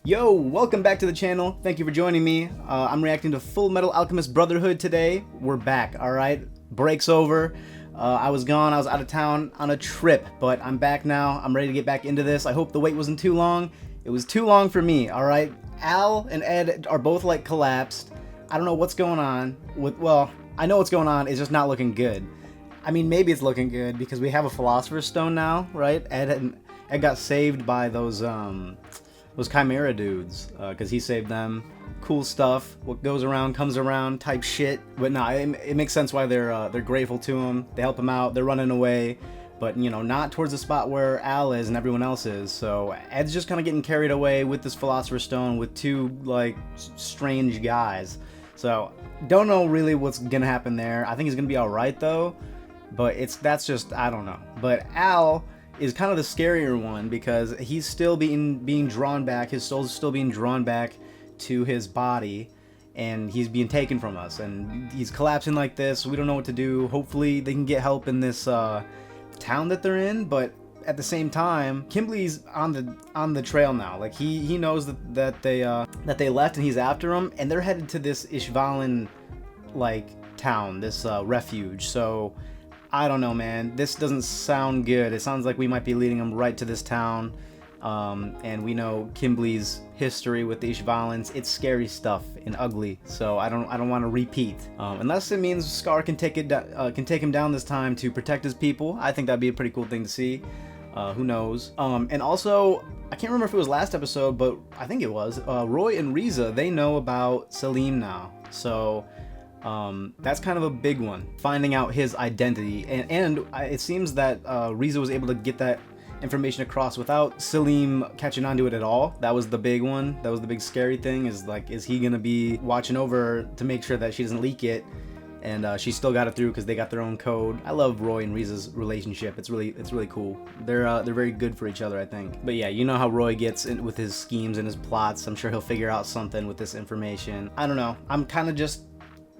Yo, welcome back to the channel. Thank you for joining me. I'm reacting to Fullmetal Alchemist Brotherhood today. We're back, alright? Break's over. I was gone, I was out of town on a trip, but I'm back now. I'm ready to get back into this. I hope the wait wasn't too long. It was too long for me, alright? Al and Ed are both like collapsed. I don't know what's going on. Well, I know what's going on, it's just not looking good. I mean, maybe it's looking good because we have a philosopher's stone now, right? Ed got saved by those chimera dudes, because he saved them. Cool stuff. What goes around comes around type shit. But nah, it makes sense why they're grateful to him. They help him out. They're running away, but you know, not towards the spot where Al is and everyone else is. So Ed's just kind of getting carried away with this philosopher's stone with two like strange guys. So don't know really what's gonna happen there. I think he's gonna be all right though. But that's just, I don't know. But Al is kind of the scarier one because he's still being drawn back. His soul's still being drawn back to his body, and he's being taken from us. And he's collapsing like this. We don't know what to do. Hopefully they can get help in this town that they're in. But at the same time, Kimblee's on the trail now. Like he knows that they left and he's after them, and they're headed to this Ishvalan like town, this refuge. So I don't know, man. This doesn't sound good. It sounds like we might be leading them right to this town. And we know Kimblee's history with the Ishvalans. It's scary stuff and ugly. So I don't want to repeat. Unless it means Scar can take him down this time to protect his people. I think that'd be a pretty cool thing to see. Who knows? And also, I can't remember if it was last episode, but I think it was. Roy and Riza, they know about Selim now. So that's kind of a big one, finding out his identity, and it seems that Riza was able to get that information across without Selim catching on to it at all. That was the big one. That was the big scary thing, is he gonna be watching over her to make sure that she doesn't leak it, and she still got it through because they got their own code. I love Roy and Riza's relationship. It's really cool. They're very good for each other, I think. But yeah, you know how Roy gets in with his schemes and his plots. I'm sure he'll figure out something with this information. I don't know. I'm kind of just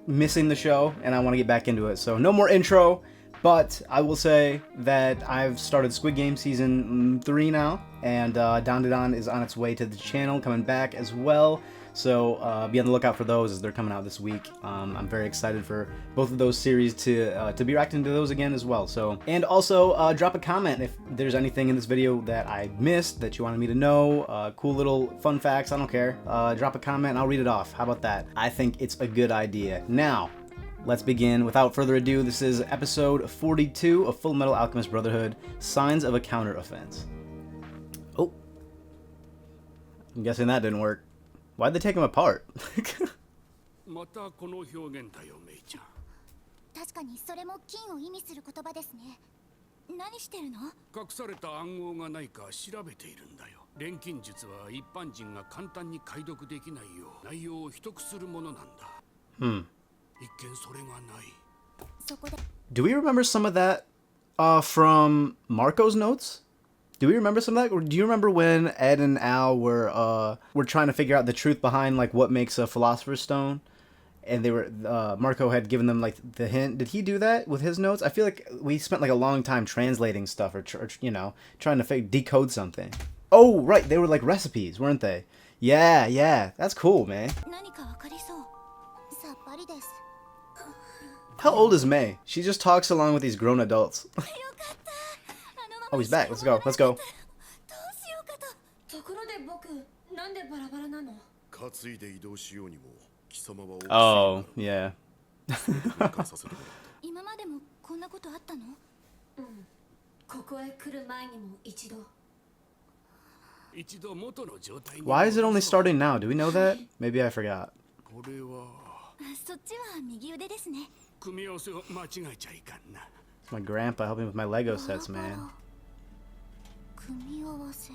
missing the show and I want to get back into it, so no more intro. But I will say that I've started Squid Game season 3 now, and Don to Don is on its way to the channel, coming back as well. So be on the lookout for those as they're coming out this week. I'm very excited for both of those series to be reacting to those again as well. So, and also drop a comment if there's anything in this video that I missed that you wanted me to know. Cool little fun facts, I don't care. Drop a comment and I'll read it off. How about that? I think it's a good idea. Now, let's begin. Without further ado, this is episode 42 of Fullmetal Alchemist Brotherhood, Signs of a Counter-Offense. Oh. I'm guessing that didn't work. Why'd they take him apart? またこの表現だよ、メイちゃん。確かにそれも金を意味する言葉ですね。何してるの？隠された暗号がないか調べているんだよ。錬金術は一般人が簡単に解読できないよう内容を秘匿するものなんだ。一見それがない。そこで Do we remember some of that from Marco's notes? Do we remember some of that? Or do you remember when Ed and Al were trying to figure out the truth behind like what makes a philosopher's stone? And they were Marco had given them like the hint. Did he do that with his notes? I feel like we spent like a long time translating stuff or you know, trying to decode something. Oh, right, they were like recipes, weren't they? Yeah, that's cool, man. 何かわかりそう。さっぱりです。 How old is May? She just talks along with these grown adults. Oh, he's back. Let's go. どうしようかと。ところで僕、なんでバラバラなの？担いで移動しようにも貴様は Oh, yeah. させてもらう。今までもこんなことあったの？ここへ来る前にも一度。一度元の状態に。 Why is it only starting now? Do we know that? Maybe I forgot. これはそっちは右腕ですね。組み合わせを間違えちゃいかんな。 It's my grandpa helping with my Lego sets, man. 組み合わせ。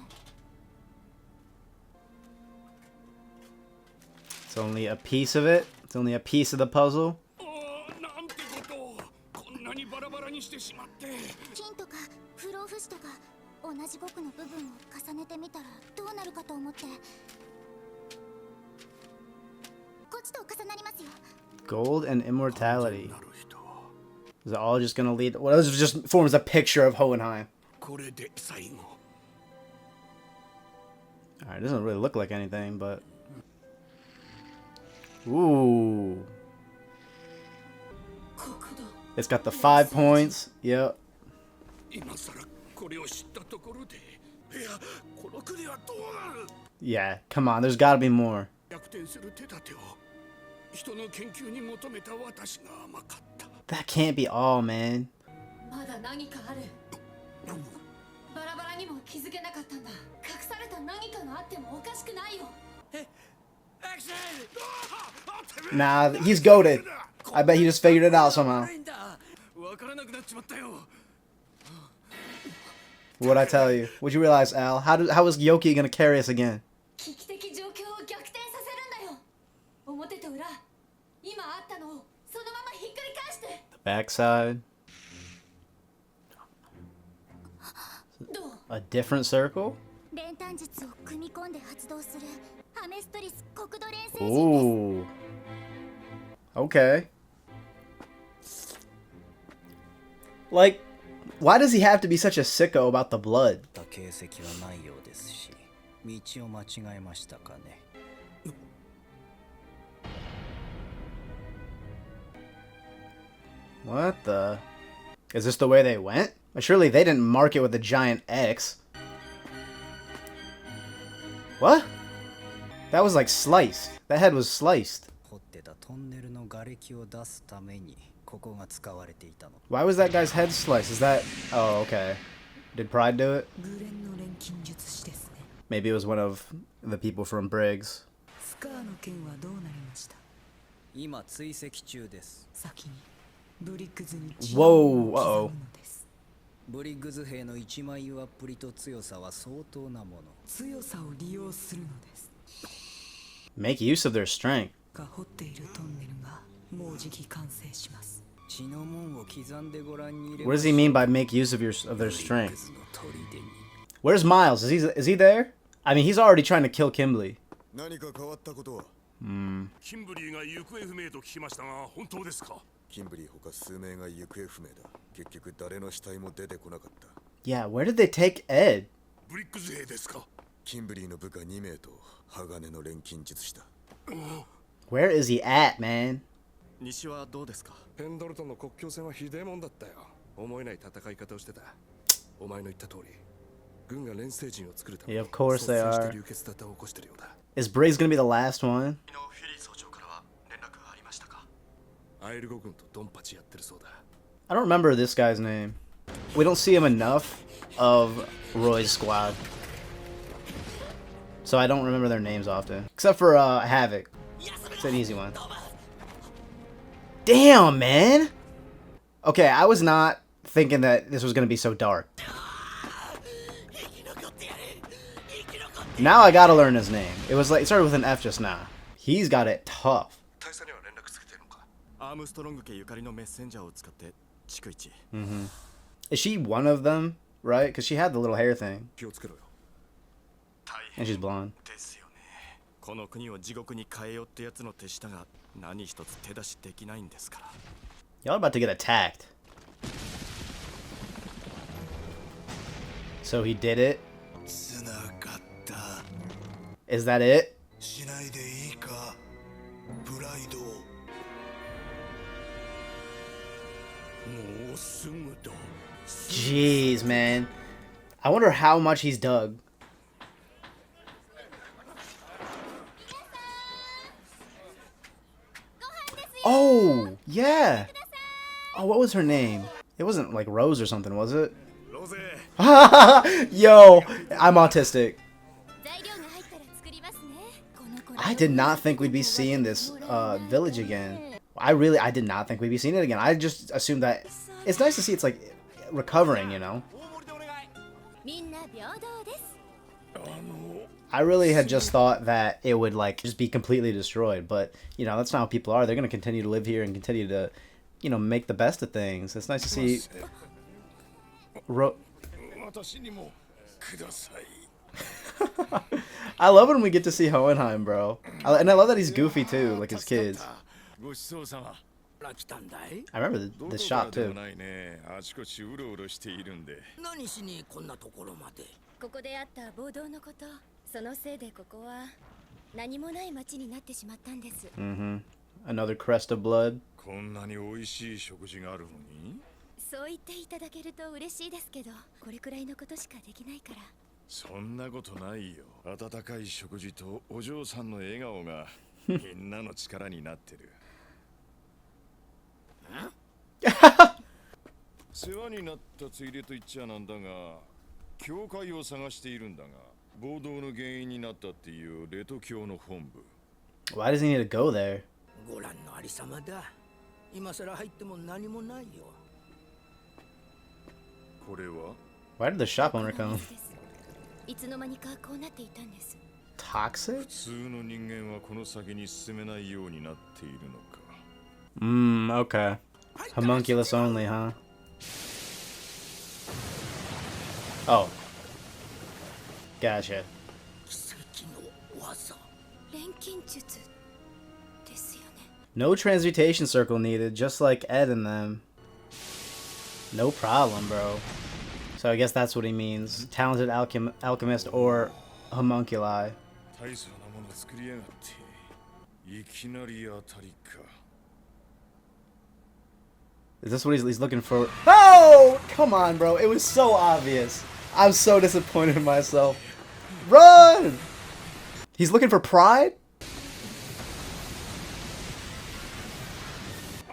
It's only a piece of it. It's only a piece of the puzzle. なんてことを。こんなにバラバラにしてしまって。金とか不老不死とか同じ僕の部分を重ねてみたらどうなるかと思って。こっちと重なりますよ。 Gold and immortality. Is it all just gonna lead? Well, this just forms a picture of Hohenheim. これで最後。Alright, doesn't really look like anything, but... Ooh. It's got the 5 points. Yep. Yeah, come on, there's gotta be more. That can't be all, man. Nah, he's goated. I bet he just figured it out somehow. What'd I tell you? What'd you realize, Al? How is Yoki gonna carry us again? The backside. A different circle? Ooh. Okay. Like, why does he have to be such a sicko about the blood? What the? Is this the way they went? Surely they didn't mark it with a giant X. What? That was like sliced. That head was sliced. Why was that guy's head sliced? Is that... Oh, okay. Did Pride do it? Maybe it was one of the people from Briggs. Whoa, uh-oh. Make use of their strength. What does he mean by make use of their strength? Where's Miles? Is he there? I mean, he's already trying to kill Kimblee. Yeah, where did they take Ed? Where is he at, man? Yeah, of course they are. Is Briggs gonna be the last one? I don't remember this guy's name. We don't see him enough of Roy's squad, so I don't remember their names often. Except for Havoc. It's an easy one. Damn, man! Okay, I was not thinking that this was gonna be so dark. Now I gotta learn his name. It was like, it started with an F just now. He's got it tough. Mm-hmm. Is she one of them, right? Because she had the little hair thing. And she's blonde. Y'all about to get attacked. So he did it? Is that it? Jeez, man. I wonder how much he's dug. Oh, yeah. Oh, what was her name? It wasn't like Rose or something, was it? Yo, I'm autistic. I did not think we'd be seeing this village again. I did not think we'd be seeing it again. I just assumed that it's nice to see it's like recovering, you know. I really had just thought that it would like just be completely destroyed, but you know, that's not how people are. They're going to continue to live here and continue to, you know, make the best of things. It's nice to see I love when we get to see Hohenheim, bro. And I love that he's goofy too, like his kids. I remember this shop too. そのせいでここは何もない町になってしまったんです。Another crest of blood. こんなに美味しい食事があるのに。そう言っていただけると嬉しいですけど、これくらいのことしかできないから。そんなことないよ。温かい食事とお嬢さんの笑顔がみんなの力になってる。世話になったついでと言っちゃなんだが、教会を探しているんだが、暴動の原因になったっていうレト教の本部。 Why does he need to go there? ご覧のありさまだ。今さら入っても何もないよ。これは Why did the shop owner come? いつの間にかこうなっていたんです。Toxic? 普通の人間はこの先に進めないようになっているのか。Okay. Homunculus only, huh? Oh. Gotcha. 奇跡の技。錬金術ですよね。No transmutation circle needed, just like Ed and them. No problem, bro. So I guess that's what he means. Talented alchemist or homunculi. 大層なもの作りやがって。いきなり当たりか。 Is this what he's looking for? Oh! Come on, bro. It was so obvious. I'm so disappointed in myself. Run! He's looking for pride?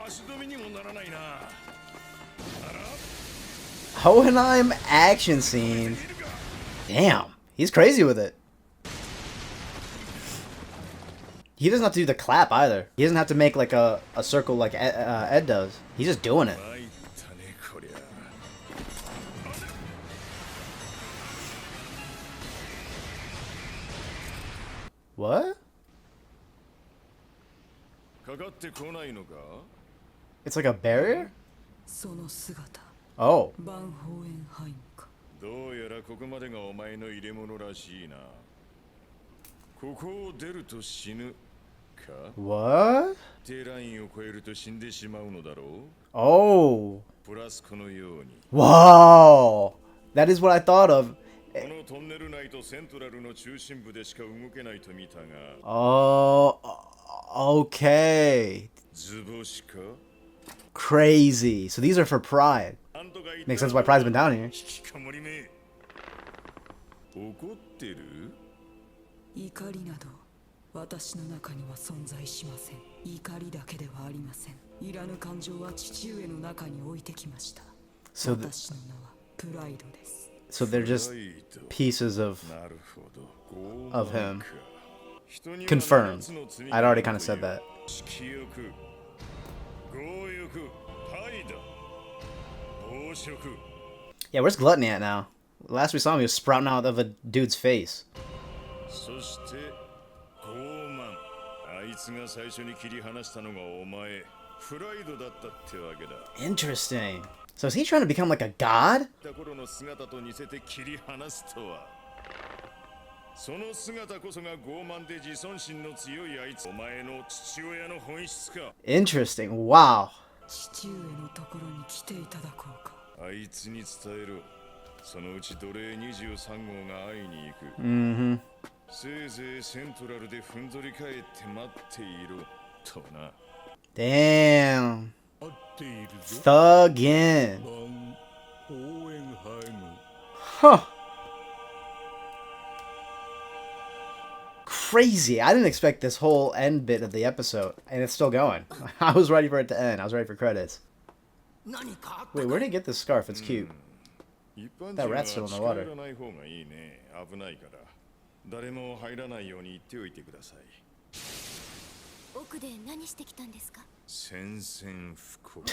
足止めにもならないな。 Hohenheim action scene. Damn. He's crazy with it. He doesn't have to do the clap either. He doesn't have to make like a circle like Ed does. He's just doing it. 参ったねこりゃ。 What? かかってこないのか。 It's like a barrier? その姿、 Oh. バンホーエンハイムか。どうやらここまでがお前の入れ物らしいな。ここを出ると死ぬか。 What? 低ラインを越えると死んでしまうのだろう。 Oh. プラスこのように。 Wow. That is what I thought of. このトンネル内とセントラルの中心部でしか動けないと見たが。 Oh. Okay. 図星か。 Crazy. So these are for pride. Makes sense why pride's been down here. 引きこもりめ。怒ってる？怒りなど私の中には存在しません。怒りだけではありません。いらぬ感情は父上の中に置いてきました。 So 私の名はプライドです。 So they're just pieces of なるほど。 of him. Confirmed. I'd already kind of said that. 色欲、強欲、怠惰、暴食。 Yeah, where's Gluttony at now? Last we saw him, he was sprouting out of a dude's face. そして傲慢。あいつが最初に切り離したのがお前。プライドだったってわけだ。 Interesting. So is he trying to become like a god? た頃の姿と似せて切り離すとは。その姿こそが傲慢で自尊心の強いあいつ。お前の父親の本質か。 Interesting. Wow. 父上のところに来ていただこうか。あいつに伝えろ。そのうち奴隷23号が会いに行く。Mm-hmm. せいぜいセントラルでふんぞり返って待っていろとな。 Damn. 合っているぞ。 Thuggin. バンホーエンハイム。 Huh. Crazy. I didn't expect this whole end bit of the episode, and it's still going. I was ready for it to end. I was ready for credits. 何かあった Wait, where did he get this scarf? It's cute. 一般人 That は rat's still in the water. 近寄らない方がいいね。危ないから。誰も入らないように言っておいてください。奥で何してきたんですか？宣戦布告。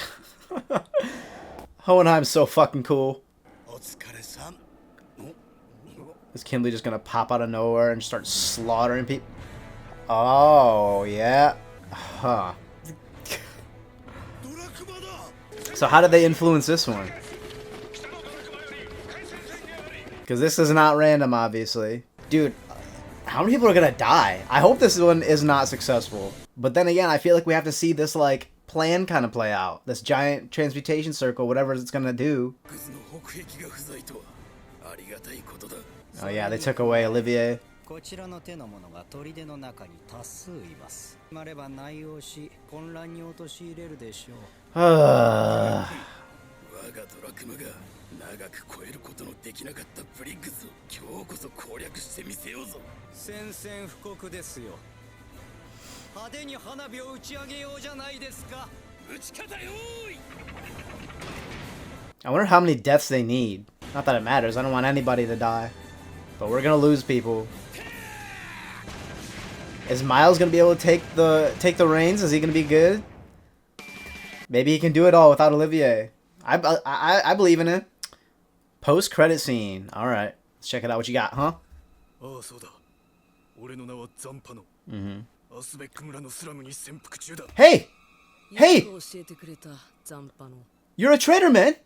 Hohenheim's so fucking cool. お疲れさん。 Is Kimblee just gonna pop out of nowhere and start slaughtering people? Oh, yeah. Huh. So how did they influence this one? Because this is not random, obviously. Dude, how many people are gonna die? I hope this one is not successful. But then again, I feel like we have to see this, like, plan kind of play out. This giant transmutation circle, whatever it's gonna do. Oh yeah, they took away Olivier. こちらの手の者が砦の中に多数います。決まれば内容し混乱に陥れるでしょう。我がドラクマが長く超えることのできなかったブリッグズを今日こそ攻略してみせようぞ。宣戦布告ですよ。派手に花火を打ち上げようじゃないですか。打ち方よーい。 I wonder how many deaths they need. Not that it matters. I don't want anybody to die. But we're gonna lose people. Is Miles gonna be able to take the reins? Is he gonna be good? Maybe he can do it all without Olivier. I believe in it. Post-credit scene. All right, let's check it out. What you got, huh? Hey, hey! You're a traitor, man.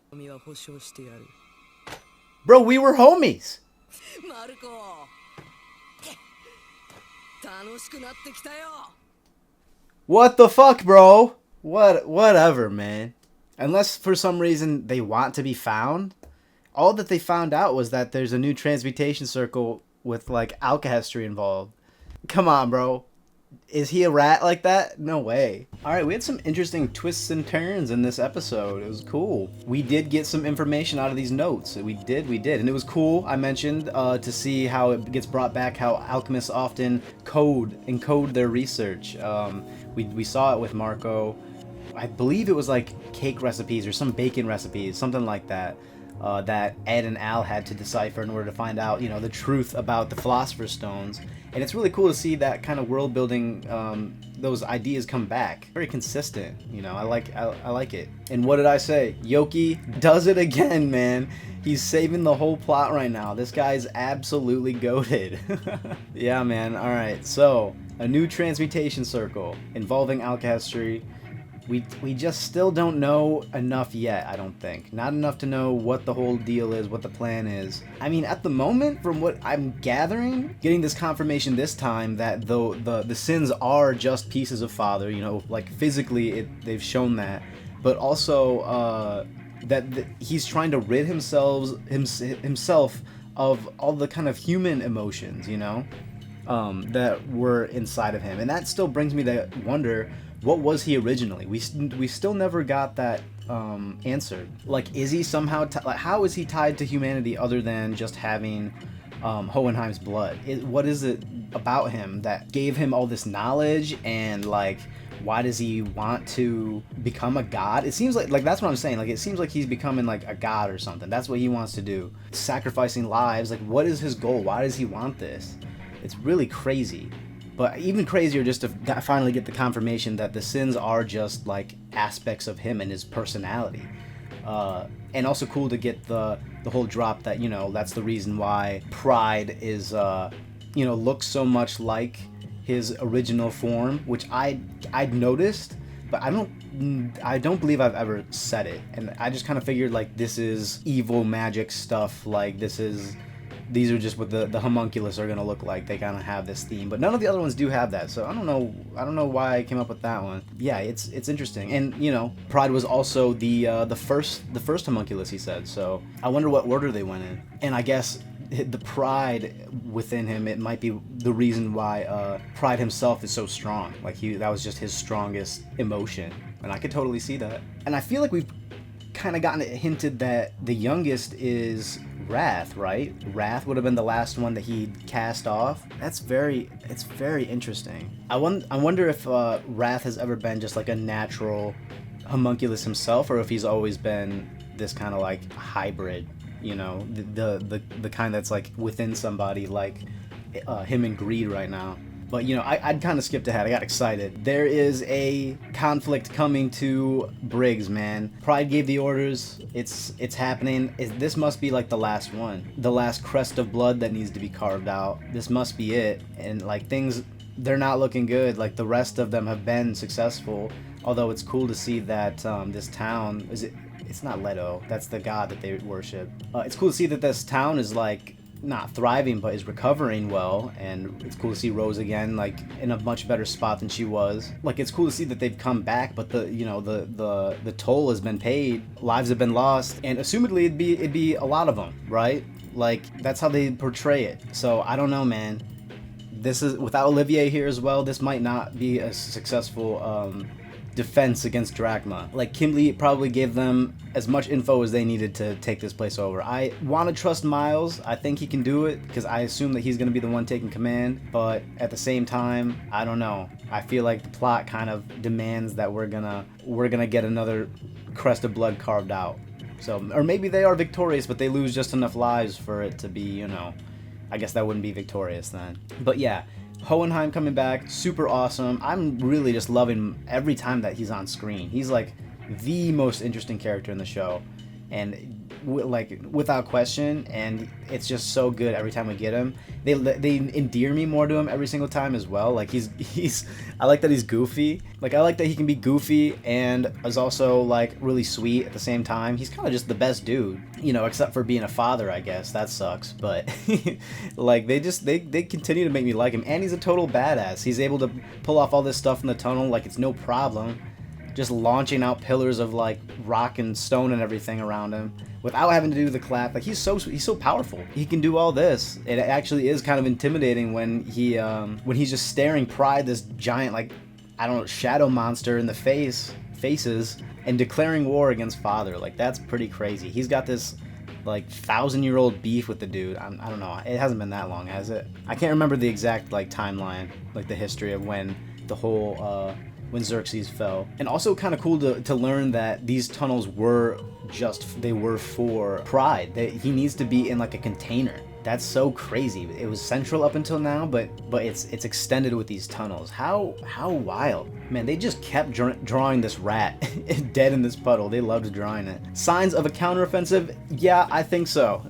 Bro, we were homies. What the fuck, bro? Whatever, man. Unless for some reason they want to be found. All that they found out was that there's a new transmutation circle with like alchemy involved. Come on, bro. Is he a rat like that? No way. Alright, we had some interesting twists and turns in this episode. It was cool. We did get some information out of these notes. We did. And it was cool, I mentioned, to see how it gets brought back, how alchemists often encode their research. We saw it with Marco. I believe it was like cake recipes or some bacon recipes, something like that. That Ed and Al had to decipher in order to find out, you know, the truth about the philosopher's stones. And it's really cool to see that kind of world building, those ideas come back. Very consistent, you know. I like it. And what did I say? Yoki does it again, man. He's saving the whole plot right now. This guy's absolutely goated. Yeah, man. All right. So a new transmutation circle involving alchemy. We just still don't know enough yet, I don't think. Not enough to know what the whole deal is, what the plan is. I mean, at the moment, from what I'm gathering, getting this confirmation this time that the sins are just pieces of father, you know, like physically they've shown that, but also that he's trying to rid himself of all the kind of human emotions, you know, that were inside of him. And that still brings me to wonder, what was he originally? We still never got that answered. Like, is he somehow like, how is he tied to humanity other than just having Hohenheim's blood? What is it about him that gave him all this knowledge, and like, why does he want to become a god? It seems like that's what I'm saying. Like, it seems like he's becoming like a god or something. That's what he wants to do. Sacrificing lives. Like, what is his goal? Why does he want this? It's really crazy. But even crazier just to finally get the confirmation that the sins are just like aspects of him and his personality. And also cool to get the whole drop that, you know, that's the reason why Pride is, you know, looks so much like his original form, which I'd noticed, but I don't believe I've ever said it. And I just kind of figured like this is evil magic stuff, like these are just what the homunculus are gonna look like. They kind of have this theme, but none of the other ones do have that. So I don't know why I came up with that one. Yeah, it's interesting. And you know, Pride was also the first homunculus, he said. So I wonder what order they went in. And I guess the pride within him, it might be the reason why Pride himself is so strong. Like that was just his strongest emotion, and I could totally see that. And I feel like we've kind of gotten it hinted that the youngest is Wrath, right? Wrath would have been the last one that he cast off. It's very interesting. I wonder if Wrath has ever been just like a natural homunculus himself, or if he's always been this kind of like hybrid, you know, the kind that's like within somebody, like him and Greed right now. But, you know, I'd kind of skipped ahead. I got excited. There is a conflict coming to Briggs, man. Pride gave the orders. It's happening. This must be, like, the last one. The last crest of blood that needs to be carved out. This must be it. And, like, things, they're not looking good. Like, the rest of them have been successful. Although it's cool to see that this town... It's not Leto. That's the god that they worship. It's cool to see that this town is, like... not thriving, but is recovering well, and it's cool to see Rose again, like in a much better spot than she was. Like, it's cool to see that they've come back, but the toll has been paid, lives have been lost, and assumedly it'd be a lot of them, right? Like, that's how they portray it. So I don't know, man. this is without Olivier here as well. This might not be a successful defense against Drachma. Like, Kimblee probably gave them as much info as they needed to take this place over. I want to trust Miles. I think he can do it because I assume that he's going to be the one taking command, but at the same time, I don't know. I feel like the plot kind of demands that we're gonna get another crest of blood carved out. So, or maybe they are victorious, but they lose just enough lives for it to be, you know, I guess that wouldn't be victorious then. But yeah, Hohenheim coming back, super awesome. I'm really just loving every time that he's on screen. He's like the most interesting character in the show, and like without question, and it's just so good every time we get him. They endear me more to him every single time as well. Like he's I like that he's goofy. Like, I like that he can be goofy and is also like really sweet at the same time. He's kind of just the best dude, you know, except for being a father, I guess. That sucks, but like they continue to make me like him, and he's a total badass. He's able to pull off all this stuff in the tunnel like it's no problem, just launching out pillars of like rock and stone and everything around him without having to do the clap. Like, he's so powerful. He can do all this. It actually is kind of intimidating when he's just staring Pride, this giant, like, I don't know, shadow monster in the faces and declaring war against Father. Like, that's pretty crazy. He's got this like 1,000-year-old beef with the dude. I don't know. It hasn't been that long, has it? I can't remember the exact like timeline, like the history of when the whole when Xerxes fell. And also kind of cool to learn that these tunnels were for Pride. He needs to be in like a container. That's so crazy. It was central up until now, but it's extended with these tunnels. How wild. Man, they just kept drawing this rat dead in this puddle. They loved drawing it. Signs of a counteroffensive? Yeah, I think so.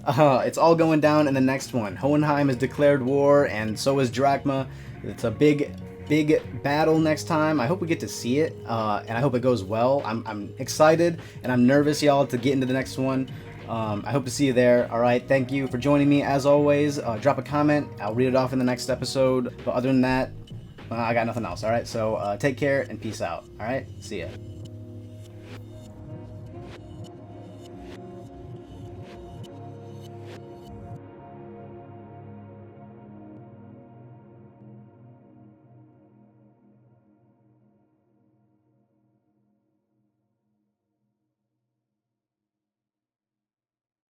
It's all going down in the next one. Hohenheim has declared war, and so is Drachma. It's a big battle next time. I hope we get to see it, and I hope it goes well. I'm excited, and I'm nervous, y'all, to get into the next one. I hope to see you there. All right, thank you for joining me as always. Drop a comment. I'll read it off in the next episode. But other than that, I got nothing else. All right, so take care and peace out. All right, see ya.